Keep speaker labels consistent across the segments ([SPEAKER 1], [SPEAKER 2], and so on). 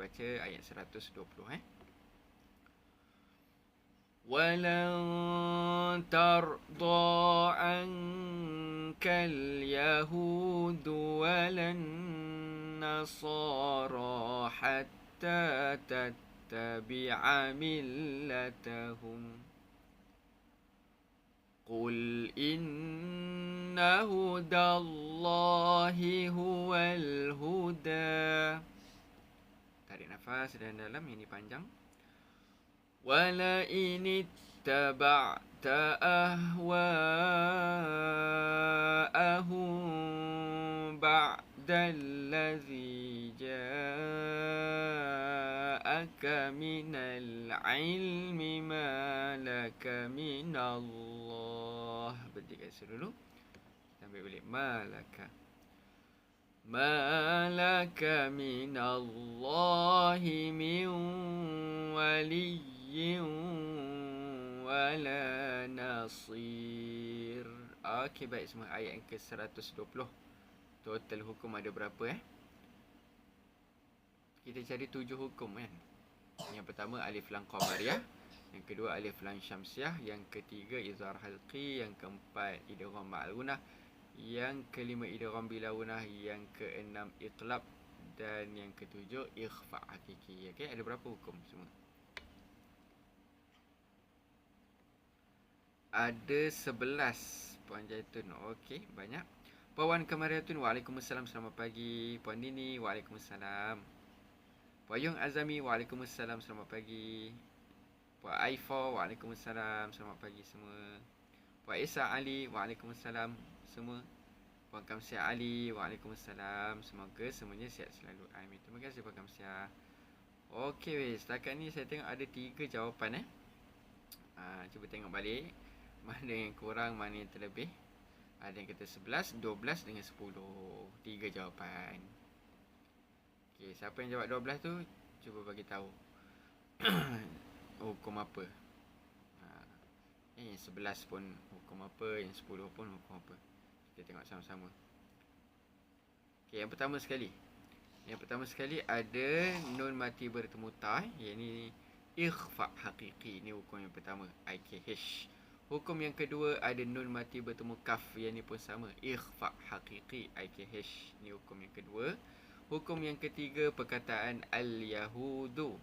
[SPEAKER 1] baca ayat 120 Walan tarda ankal yahudu walan nasara hatta tattabi'a millatahum Qul inna hudallahi huwal huda. Tarik nafas dalam, ini panjang. Wala inittaba'ta ahwa'ahum ba'dallazi ja'aka minal ilmi ma laka minallah. Berhenti kat situ dulu. Kita ambil balik. Malaka minallahi min waliyyin wala nasir. Okey, baik semua. Ayat yang ke-120. Total hukum ada berapa Kita cari 7 hukum kan. Yang pertama alif lam qamariyah, yang kedua alif lam syamsiah, yang ketiga izhar halqi, yang keempat idgham ma'al gunah, yang kelima idgham bila gunah, yang keenam iqlab, dan yang ketujuh ikhfa hakiki. Okey, ada berapa hukum semua? Ada 11. Puan Jaitun, okey, banyak. Puan Kamariatun, waalaikumsalam, selamat pagi. Puan Nini, waalaikumsalam. Puan Yung Azami, waalaikumsalam, selamat pagi. Puan Aifa, waalaikumsalam, selamat pagi semua. Puan Isa Ali, waalaikumsalam semua. Puan Kamsia Ali, waalaikumsalam. Semoga semuanya sihat selalu. Amin. Terima kasih Puan Kamsia. Okey, setakat ni saya tengok ada 3 jawapan cuba tengok balik mana yang kurang, mana yang terlebih. Ada yang kata 11, 12 dengan 10. 3 jawapan. Okey, siapa yang jawab 12 tu cuba bagi tahu. Hukum apa? Yang 11 pun hukum apa, yang 10 pun hukum apa. Kita tengok sama-sama. Okey, yang pertama sekali. Yang pertama sekali ada nun mati bertemu ta, iaitu ikhfa hakiki. Ini hukum yang pertama, IKH. Hukum yang kedua ada nun mati bertemu kaf, yang ni pun sama, ikhfa hakiki, IKH. Ini hukum yang kedua. Hukum yang ketiga perkataan al-yahudu,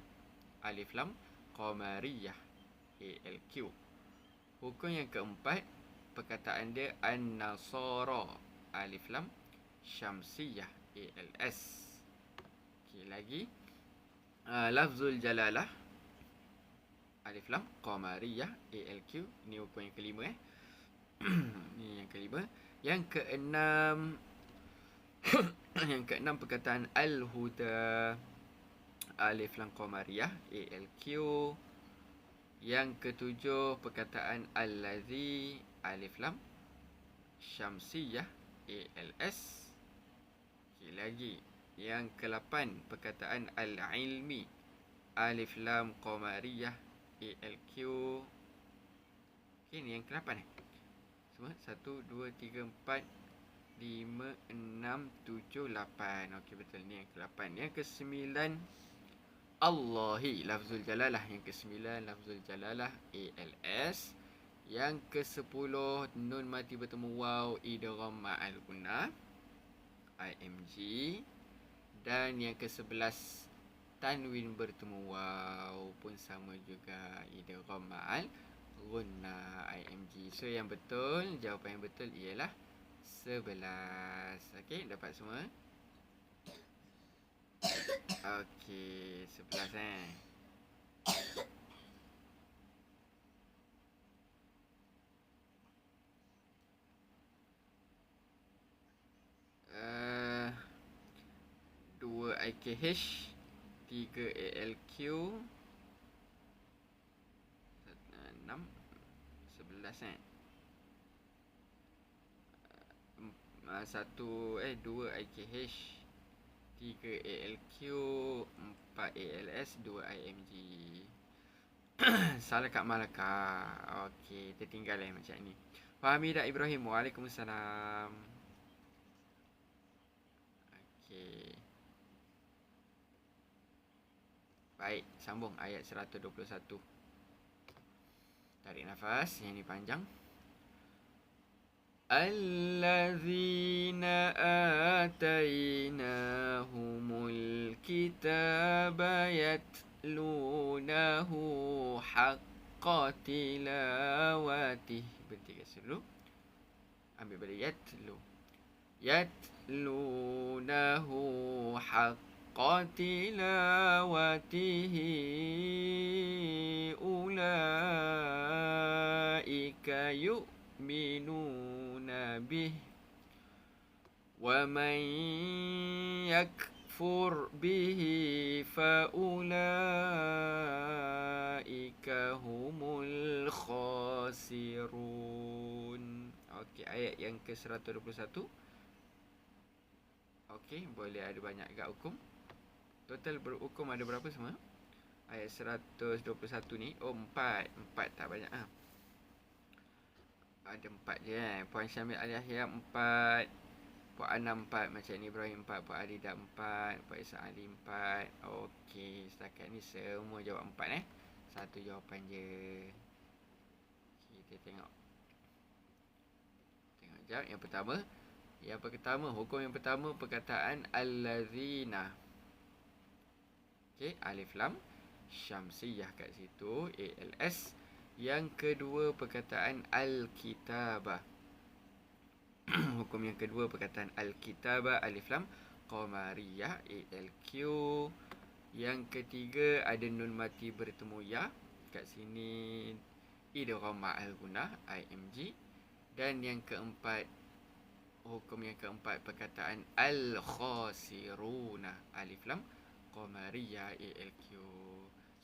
[SPEAKER 1] alif lam qamariyah, ALQ. Hukum yang keempat perkataan dia an-nasara, alif lam syamsiyah, ALS. Okey, lagi lafzul jalalah, alif lam qamariyah, ALQ. Ini hukum yang kelima Ini yang kelima. Yang keenam yang keenam perkataan al-huda, alif lam qamariyah, ALQ. Yang ketujuh perkataan allazi, alif lam syamsiyah, ALS. Okey, lagi yang ke-8 perkataan al-ilmi, alif lam qamariyah, ALQ. Okey, ni yang ke-8 semua 1 2 3 4 5 6 7 8. Okey, betul, ni yang ke-8. Yang ke-9 Allahi, lafzul jalalah. Yang ke-9 lafzul jalalah, ALS. Yang ke-10 nun mati bertemu waw, idgham ma'al gunah, IMG. Dan yang ke-11 tanwin bertemu waw, pun sama juga, idgham ma'al gunah, IMG. So yang betul, jawapan yang betul ialah 11. Okey, dapat semua? Okey, 11 2 IKH, 3 ALQ, 6, 11 2 IKH, 3 ALQ, 4 ALS, 2 IMG. Salah Kak Malaka. Okey, tertinggal macam ni. Fahamidah Ibrahim, waalaikumsalam. Okey. Baik, sambung ayat 121. Tarik nafas, yang ni panjang. الذين آتيناهم الكتاب يتلونه حق تلاوته. Berhenti kat dulu. Ambil balik yatlu. يتلونه حق تلاوته أولئك يؤمنون به ومن يكفر به فأولئك هم الخاسرون. Okey, ayat yang ke-121. Okey, boleh ada banyak agak hukum. Total berhukum ada berapa semua? Ayat 121 ni. Oh, 4. 4 tak banyak ah. Ada 4 je Puan Syamil Al-Yahya 4. Puan Anam 4. Macam ni Ibrahim 4. Puan Arida 4. Puan Isa Ali 4. Okey, setakat ni semua jawab 4 Satu jawapan je. Kita tengok. Jawab yang pertama. Hukum yang pertama perkataan allazina. Okey, alif lam syamsiyah kat situ, ALS. Yang kedua perkataan al-kitabah. Hukum yang kedua perkataan al-kitabah, alif lam qamariyah, ALQ. Yang ketiga ada nun mati bertemu ya. Kat sini idghamah al-gunah, IMG. Dan yang keempat, hukum yang keempat perkataan al-khasiruna, alif lam qamariyah, ALQ.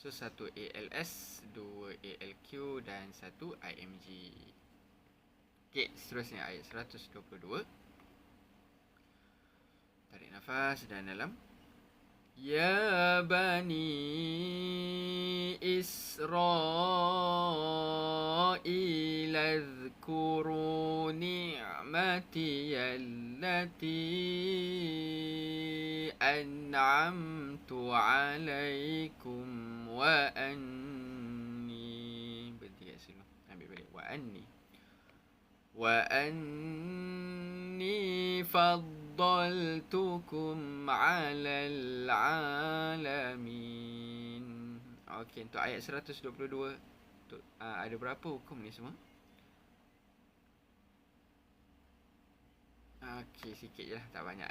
[SPEAKER 1] So, satu ALS, dua ALQ dan satu IMG. Okey, seterusnya ayat 122. Tarik nafas dan dalam. Ya bani Israil azkuru ni'mati allati an'amtu alaikum wa anni. Berhenti kat sini. Ambil balik. Wa anni faddaltukum alal alamin. Okey, untuk ayat 122 ada berapa hukum ni semua? Okey, sikit je lah, tak banyak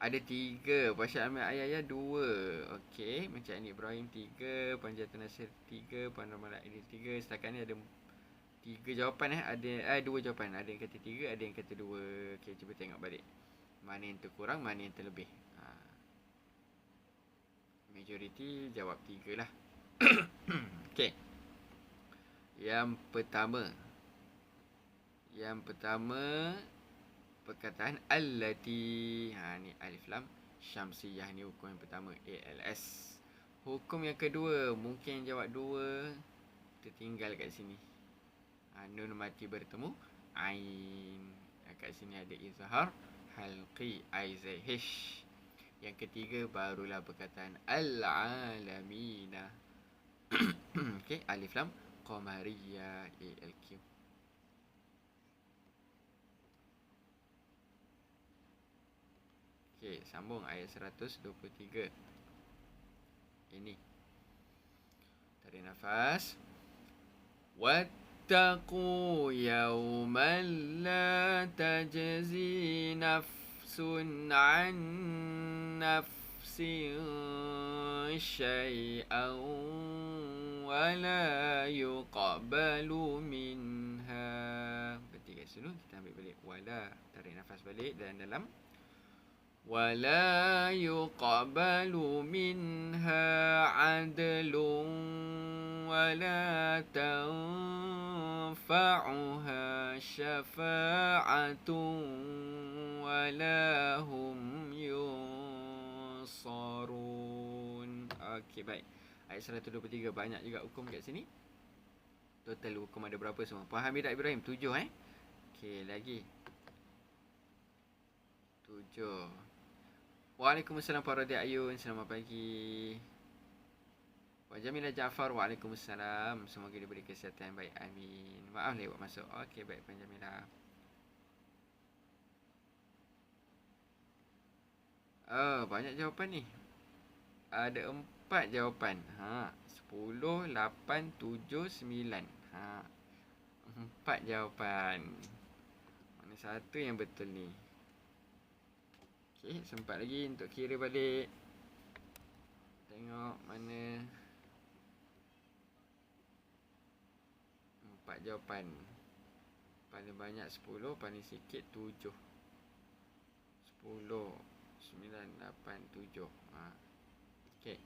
[SPEAKER 1] Ada 3. Pasal Amir Ayah 2. Okey, macam ni Ibrahim 3, Puan Jatun Nasir 3, Puan Ramalan Aidil 3. Setakat ni ada 3 jawapan Ada 2 jawapan. Ada yang kata 3, ada yang kata 2. Okey, cuba tengok balik. Mana yang terkurang, mana yang terlebih. Majoriti jawab 3 lah. Okey. Yang pertama perkataan allati. Ni alif lam syamsiyah ni hukum yang pertama, ALS. Hukum yang kedua, mungkin jawab 2 tertinggal kat sini. Nun mati bertemu ain. Kat sini ada izhar halqi IZH. Yang ketiga barulah perkataan al-alamina. Okey, alif lam qamariyah, ALQ. Okey, sambung ayat 123. Ini. Tarik nafas. Wattaqu yawman la tajzi nafsun an nafsin syai'an wa la yuqbalu minha. Berarti kat sini kita ambil balik wala. Tarik nafas balik dan dalam. ولا يقبل منها عدل ولا تنفعها شفاعة ولا هم ينصرون. Okey, baik. Ayat 123 banyak juga hukum kat sini. Total hukum ada berapa semua? Puan Hamidah Ibrahim 7 Okey, lagi 7. Waalaikumsalam Pak Radia Ayun. Selamat pagi. Puan Jamilah Jaafar, waalaikumsalam. Semoga diberi kesihatan yang baik. Amin. Maaf lewat masuk. Okey, baik Puan Jamilah. Banyak jawapan ni. Ada 4 jawapan. 10, 8, 7, 9. 4 jawapan. Mana satu yang betul ni? Okey, sempat lagi untuk kira balik. Tengok mana 4 jawapan. Paling banyak 10, paling sikit 7. 10, 9, 8, 7. Okey.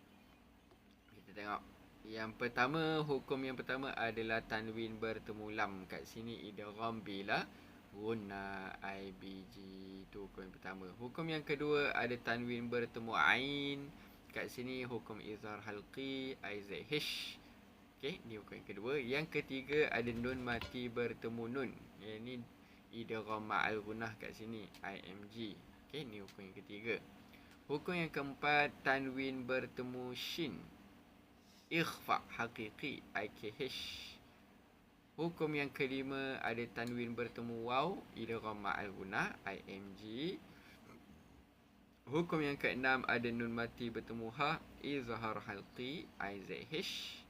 [SPEAKER 1] Kita tengok. Yang pertama, hukum yang pertama adalah tanwin bertemu lam. Kat sini idgham bila guna IBG. Itu hukum yang pertama. Hukum yang kedua ada tanwin bertemu ain. Kat sini hukum izhar halqi IZH. Okey, ni hukum yang kedua. Yang ketiga ada nun mati bertemu nun. Yang ni idgham ma'al gunah kat sini IMG. Okey, ni hukum yang ketiga. Hukum yang keempat tanwin bertemu shin. Ikhfa haqiqi IKH. Hukum yang kelima ada tanwin bertemu waw idgham ma'al gunah IMG. Hukum yang keenam ada nun mati bertemu ha izhar halqi IZH.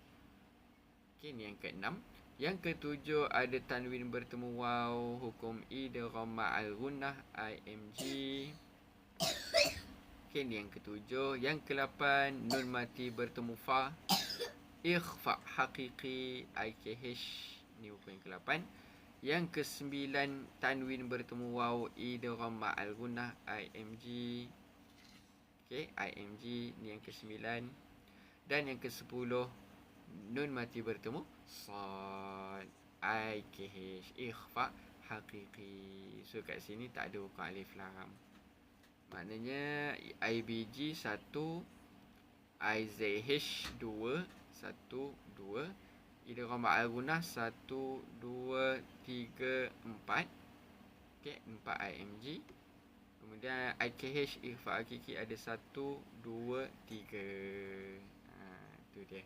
[SPEAKER 1] Okey, ni yang keenam. Yang ketujuh ada tanwin bertemu waw hukum idgham ma'al gunah IMG. Okey, ni yang ketujuh. Yang ke-8 nun mati bertemu fa ikhfa haqiqi IKH. Ni hukum yang ke-8. Yang ke-9 tanwin bertemu waw idgham ma'al gunah IMG. Okey, IMG ni yang ke-9. Dan yang ke-10 nun mati bertemu sad IKH ikhfa haqiqi. So kat sini tak ada hukum alif lam. Maknanya IBG 1, IZH 2, 1, 2, idgham ma'al gunah 1, 2, 3, 4. Okey, 4 IMG. Kemudian IKH ikhfa hakiki ada 1, 2, 3. Tu dia.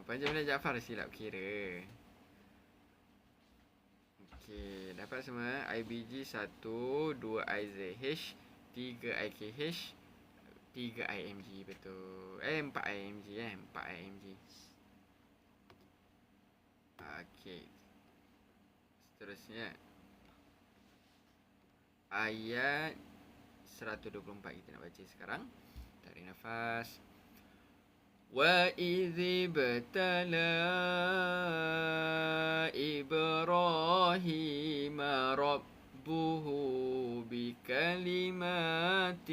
[SPEAKER 1] Puan Jamilah Jaafar silap kira. Okey, dapat semua. IBG 1, 2 IZH, 3 IKH, 3 IMG, betul. 4 IMG 4 IMG. Okey. Seterusnya ayat 124 kita nak baca sekarang. Tarik nafas. وَإِذِ ابْتَلَى إِبْرَاهِيمَ رَبُّهُ بِكَلِمَاتٍ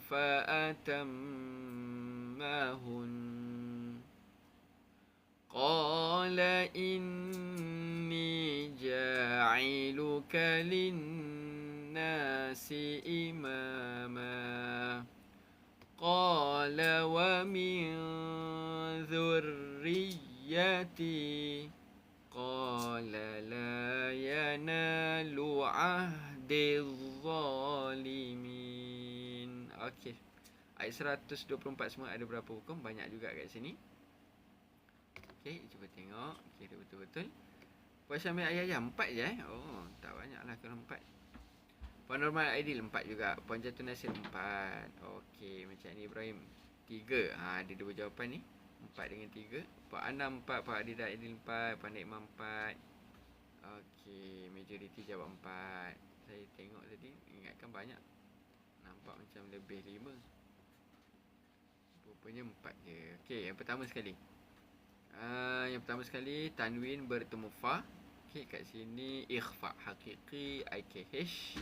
[SPEAKER 1] فَأَتَمَّهُنَّ قَالَ إِنِّي جَاعِلُكَ لِلنَّاسِ إِمَامًا قال ومن ذريتي قال لا ينال عهد الظالمين. Okey. Ayat 124 semua ada berapa hukum? Banyak juga kat sini. Okey, cuba tengok. Kira betul-betul. Puan Syamil ayat 4 je Oh, tak banyaklah kalau 4. Puan Normal Aidil 4 juga. Puan Jatun Nasir 4. Okey, macam ni Ibrahim 3. Ada 2 jawapan ni. 4 dengan 3. Puan Anam 4, Puan Adida Aidil 4, Puan Nikmah 4. Okey, majoriti jawab 4. Saya tengok tadi, ingatkan banyak. Nampak macam lebih 5. Rupanya 4 je. Okey, yang pertama sekali. Yang pertama sekali tanwin bertemu fa. Okey, kat sini ikhfa haqiqi IKH.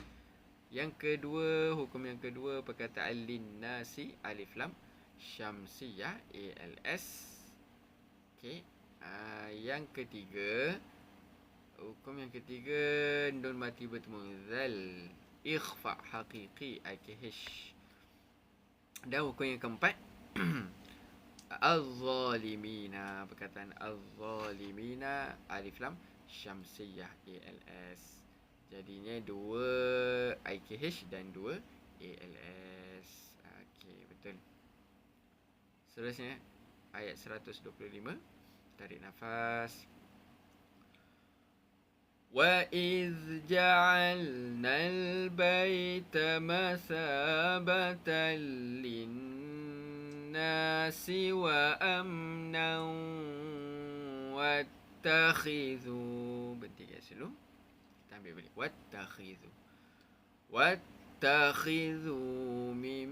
[SPEAKER 1] Yang kedua, hukum yang kedua perkataan linnasi alif lam syamsiyah ALS. Okey. Yang ketiga, hukum yang ketiga nun mati bertemu zal ikhfa haqiqi IKH. Dan hukum yang keempat az-zalimina, perkataan az-zalimina alif lam syamsiyah ALS. Jadinya 2 IKH dan 2 ALS. Okey, betul. Seterusnya ayat 125. Tarik nafas. وَإِذْ جَعَلْنَا الْبَيْتَ مَثَابَةً لِلنَّاسِ وَأَمْنًا وَاتَّخِذُوا. Berhenti kat situ. Kita ambil balik. وَاتَّخِذُوا مِن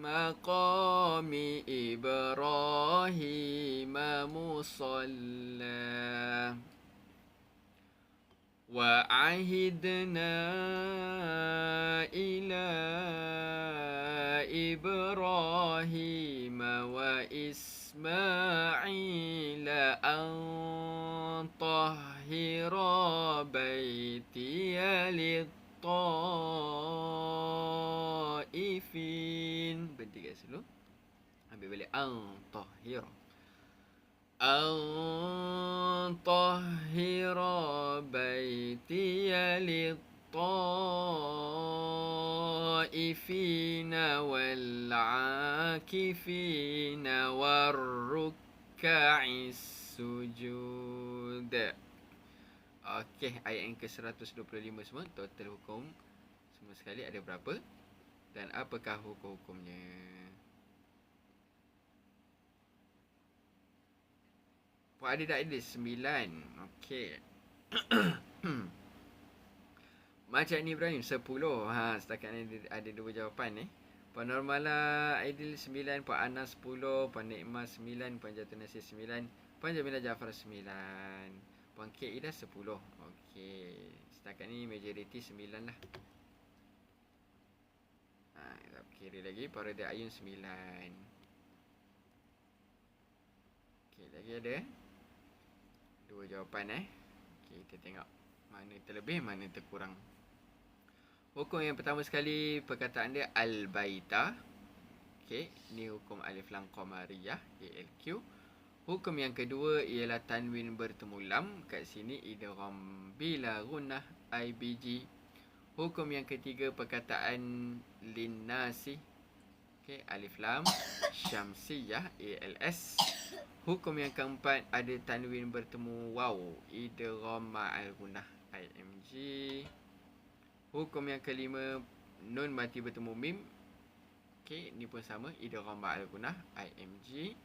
[SPEAKER 1] مَقَامِ إِبْرَاهِيمَ مُصَلًّى وَعَهِدْنَا إِلَى إِبْرَاهِيمَ وَإِسْمَاعِيلَ أَن طَهِّرَا بَيْتِيَ لِلطَّائِفِينَ. Berhenti kat situ. Ambil balik an tahira. أن طهر بيتي للطائفين والعاكفين والركع السجود. Okey, ayat yang ke-125 semua. Total hukum semua sekali ada berapa? Dan apakah hukum-hukumnya? Puan ada tak ada? 9. Okey. Macam ni Ibrahim 10. Setakat ni ada 2 jawapan ni. Puan Normala Aidil 9, Puan Ana 10, Puan Nikmah 9, Puan Jatuh Nasir 9, Puan Jamila Jaafar 9, Puan K Ida 10. Okey. Setakat ni majoriti 9 lah. Kira lagi Parada Ayun 9. Okey, lagi ada 2 jawapan Okey, kita tengok mana terlebih, mana terkurang. Hukum yang pertama sekali, perkataan dia al-baita. Okey, ni hukum alif lam qamariyah, ALQ. Hukum yang kedua ialah tanwin bertemu lam, kat sini idgham bila gunnah, IBG. Hukum yang ketiga, perkataan linnasi. Okey, alif lam syamsiyah, ALS. Hukum yang keempat, ada tanwin bertemu waw, idgham ma'al gunnah, IMG. Hukum yang kelima, nun mati bertemu mim. Okey, ni pun sama, idgham ma'al gunnah, IMG.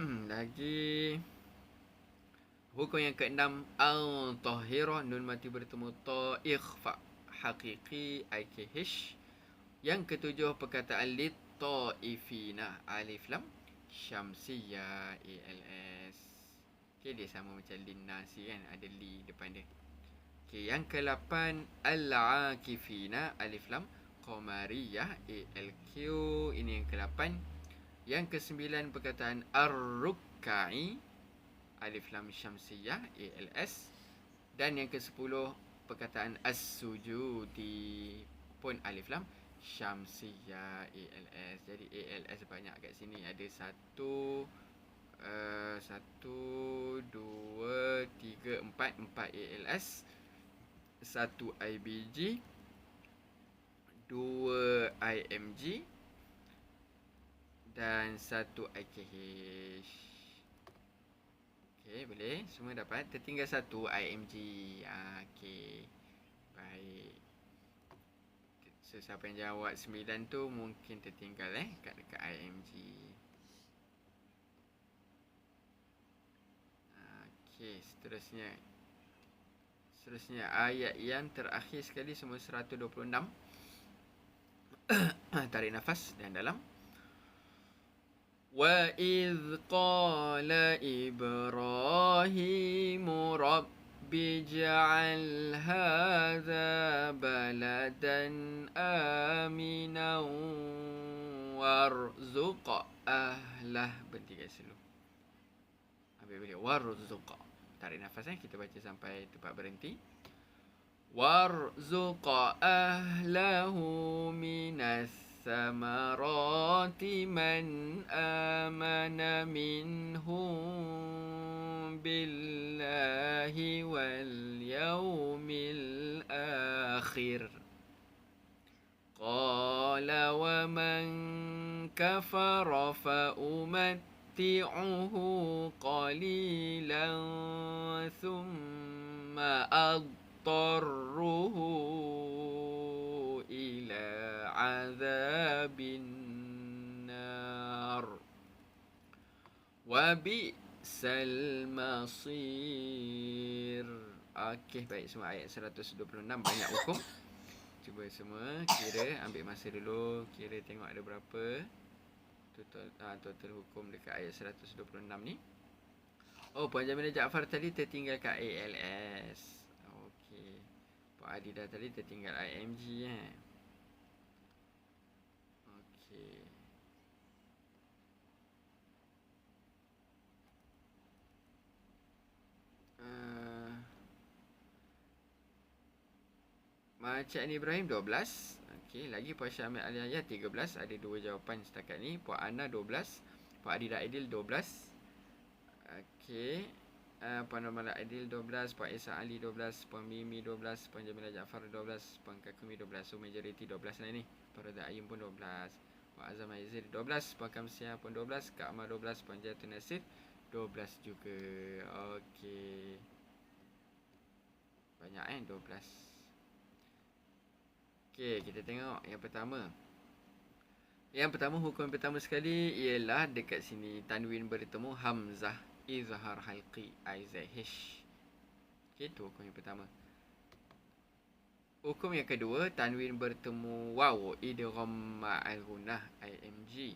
[SPEAKER 1] Lagi hukum yang keenam, al-tahira, nun mati bertemu ta, ikhfa haqiqi, IKH. Yang ketujuh, perkataan lit taifina, alif lam syamsiyah, ALS. Okey, dia sama macam linnasi kan, ada li depan dia. Okey, yang ke-8 al-akifina, alif lam qamariyah, ALQ. Ini yang ke-8. Yang ke-9 perkataan ar-rukkai, alif lam syamsiyah, ALS. Dan yang ke-10 perkataan as-sujudi, pun alif lam syamsiyah, ALS. Jadi ALS banyak kat sini. Ada 1 2 3 4 ALS, 1 IBG, 2 IMG dan 1 IKH. Okey, boleh. Semua dapat. Tertinggal 1 IMG. Okey. Baik. So, siapa yang jawab 9 tu mungkin tertinggal kat dekat IMG. Okey, seterusnya ayat yang terakhir sekali, semua 126. Tarik nafas dan dalam. وَإِذْ قَالَ إِبْرَاهِيمُ رَبِّ اجْعَلْ هَذَا بَلَدًا آمِنًا وَارْزُقْ أَهْلَهُ. Berhenti kat situ. Ambil balik. وَارْزُقْ. Tarik nafas kita baca sampai tempat berhenti. وَارْزُقْ أَهْلَهُ مِنَ الثمرات من آمن منهم بالله واليوم الآخر قال ومن كفر فأمتعه قليلا ثم أضطره إلى عذاب النار وبئس المصير. Okey, baik, semua ayat 126 banyak hukum. Cuba semua kira, ambil masa dulu, kira tengok ada berapa total hukum dekat ayat 126 ni. Oh, Puan Jamilah Jaafar tadi tertinggal kat ALS. Okey. Puan Adidah tadi tertinggal IMG . Okey. Cik Ani Ibrahim 12. Okey, lagi Puan Syamil Aliyah 13. Ada 2 jawapan setakat ni. Puan Ana 12. Puan Adidah Aidil 12. Okey. Puan Normala Aidil 12. Puan Isa Ali 12. Puan Mimi 12. Puan Jamilah Jaafar 12. Puan Kakumi 12. So majoriti 12 lah ni. Puan Rada Ayum pun 12. Puan Azam Aizir 12. Puan Kamsiah pun 12. Kak Amar 12. Puan Jatun Nasir 12 juga. Okey. Banyak 12. Okey, kita tengok yang pertama. Yang pertama, hukum pertama sekali ialah dekat sini tanwin bertemu hamzah izhar halqi IZH. Okey, tu hukum yang pertama. Hukum yang kedua, tanwin bertemu waw idgham ma'al gunnah IMG.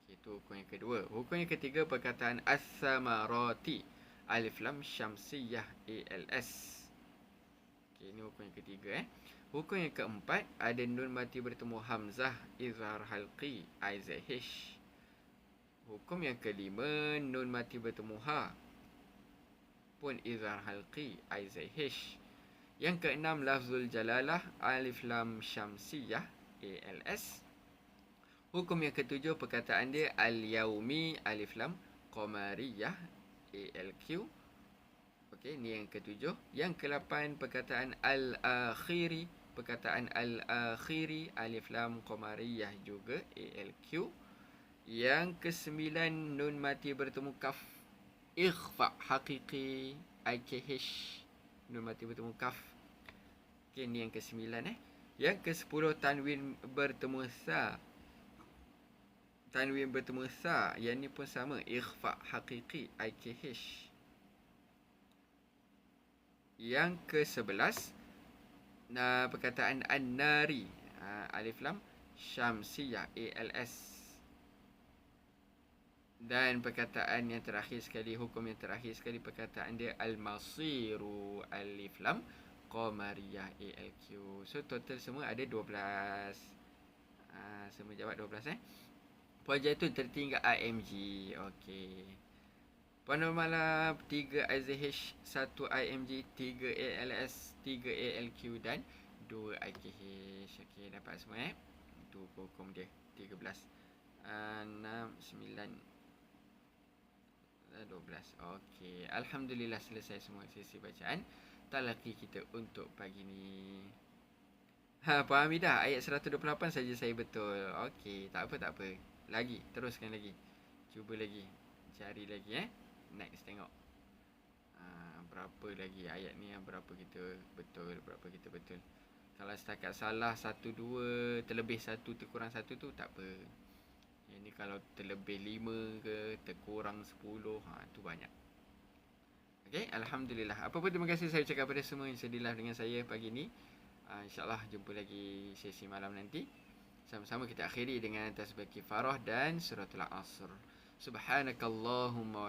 [SPEAKER 1] Okey, tu hukum yang kedua. Hukum yang ketiga, perkataan as-samarati alif lam syamsiyah ALS. Okey, ini hukum yang ketiga. Hukum yang keempat, ada nun mati bertemu hamzah izhar halqi IZH. Hukum yang kelima, nun mati bertemu ha pun izhar halqi IZH. Yang keenam, lafzul jalalah alif lam syamsiyah ALS. Hukum yang ketujuh, perkataan dia al-yaumi alif lam qamariyah ALQ. Okey, ni yang ketujuh. Yang ke-8, perkataan al-akhiri, perkataan al-akhiri alif lam qamariyah juga ALQ. Yang ke-9, nun mati bertemu kaf ikhfa haqiqi IKH. Nun mati bertemu kaf. Okey, ni yang ke-9 . Yang ke-10, tanwin bertemu sa. Tanwin bertemu sa, yang ni pun sama, ikhfa haqiqi IKH. Yang ke-11, perkataan an-nari alif lam syamsiyah ALS. Dan perkataan yang terakhir sekali, hukum yang terakhir sekali, perkataan dia al-masiru alif lam qamariyah ALQ. So total semua ada 12. Semua jawab 12 . Puan Jaitun tertinggal IMG. Okey. Puan Normala 3 IZH, 1 IMG, 3 ALS, 3 ALQ dan 2 IKH. Okey, dapat semua . Itu hukum dia 13. 6, 9, 12. Okey, alhamdulillah selesai semua sesi bacaan talaqi kita untuk pagi ni. Puan Hamidah, ayat 128 saja saya betul. Okey, tak apa. Lagi, teruskan lagi. Cuba lagi. Cari lagi Next tengok. Berapa lagi ayat ni, berapa kita betul, berapa kita betul. Kalau setakat salah 1, 2, terlebih 1, terkurang 1 tu tak apa. Yang ni kalau terlebih 5 ke, terkurang 10, tu banyak. Okey, alhamdulillah. Apa pun terima kasih saya ucapkan kepada semua yang sedia live dengan saya pagi ni. InsyaAllah jumpa lagi sesi malam nanti. Sama-sama kita akhiri dengan tasbih kifarah dan suratul Asr. Subhanakallahumma